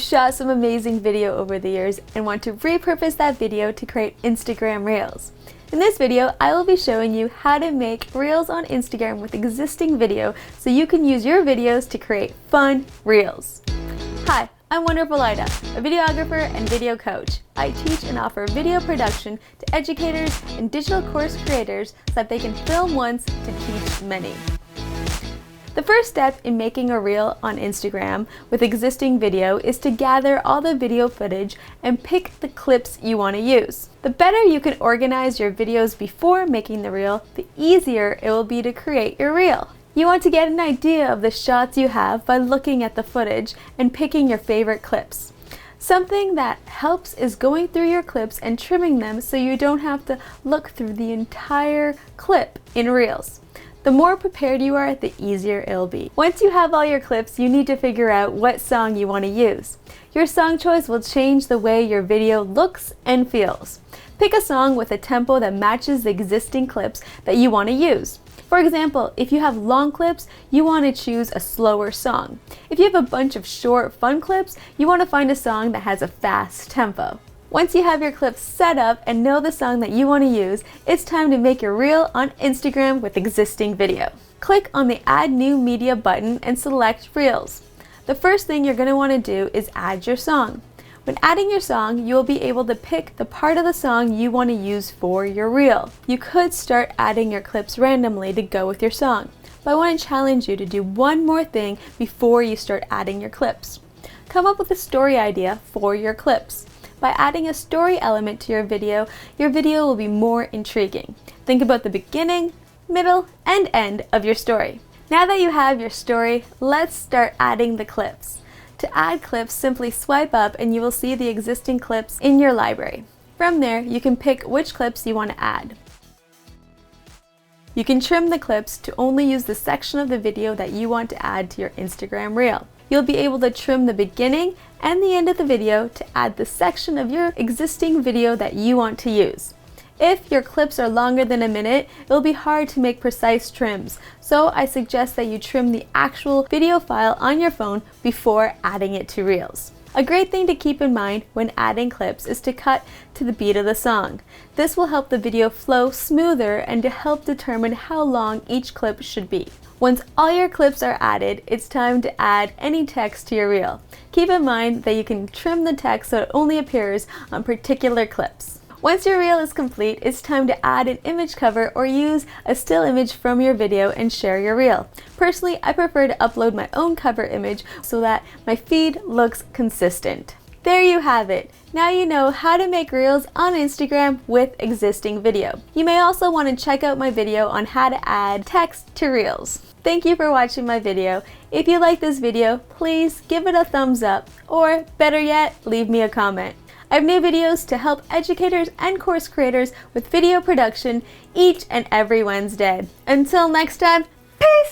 Shot some amazing video over the years and want to repurpose that video to create Instagram Reels. In this video, I will be showing you how to make Reels on Instagram with existing video so you can use your videos to create fun Reels. Hi, I'm Wonderful Ida, a videographer and video coach. I teach and offer video production to educators and digital course creators so that they can film once to teach many. The first step in making a reel on Instagram with existing video is to gather all the video footage and pick the clips you want to use. The better you can organize your videos before making the reel, the easier it will be to create your reel. You want to get an idea of the shots you have by looking at the footage and picking your favorite clips. Something that helps is going through your clips and trimming them so you don't have to look through the entire clip in Reels. The more prepared you are, the easier it'll be. Once you have all your clips, you need to figure out what song you want to use. Your song choice will change the way your video looks and feels. Pick a song with a tempo that matches the existing clips that you want to use. For example, if you have long clips, you want to choose a slower song. If you have a bunch of short, fun clips, you want to find a song that has a fast tempo. Once you have your clips set up and know the song that you want to use, it's time to make your reel on Instagram with existing video. Click on the Add New Media button and select Reels. The first thing you're going to want to do is add your song. When adding your song, you will be able to pick the part of the song you want to use for your reel. You could start adding your clips randomly to go with your song, but I want to challenge you to do one more thing before you start adding your clips. Come up with a story idea for your clips. By adding a story element to your video will be more intriguing. Think about the beginning, middle, and end of your story. Now that you have your story, let's start adding the clips. To add clips, simply swipe up and you will see the existing clips in your library. From there, you can pick which clips you want to add. You can trim the clips to only use the section of the video that you want to add to your Instagram reel. You'll be able to trim the beginning and the end of the video to add the section of your existing video that you want to use. If your clips are longer than a minute, it'll be hard to make precise trims, so I suggest that you trim the actual video file on your phone before adding it to Reels. A great thing to keep in mind when adding clips is to cut to the beat of the song. This will help the video flow smoother and to help determine how long each clip should be. Once all your clips are added, it's time to add any text to your reel. Keep in mind that you can trim the text so it only appears on particular clips. Once your reel is complete, it's time to add an image cover or use a still image from your video and share your reel. Personally, I prefer to upload my own cover image so that my feed looks consistent. There you have it. Now you know how to make Reels on Instagram with existing video. You may also want to check out my video on how to add text to Reels. Thank you for watching my video. If you like this video, please give it a thumbs up, or better yet, leave me a comment. I have new videos to help educators and course creators with video production each and every Wednesday. Until next time, peace!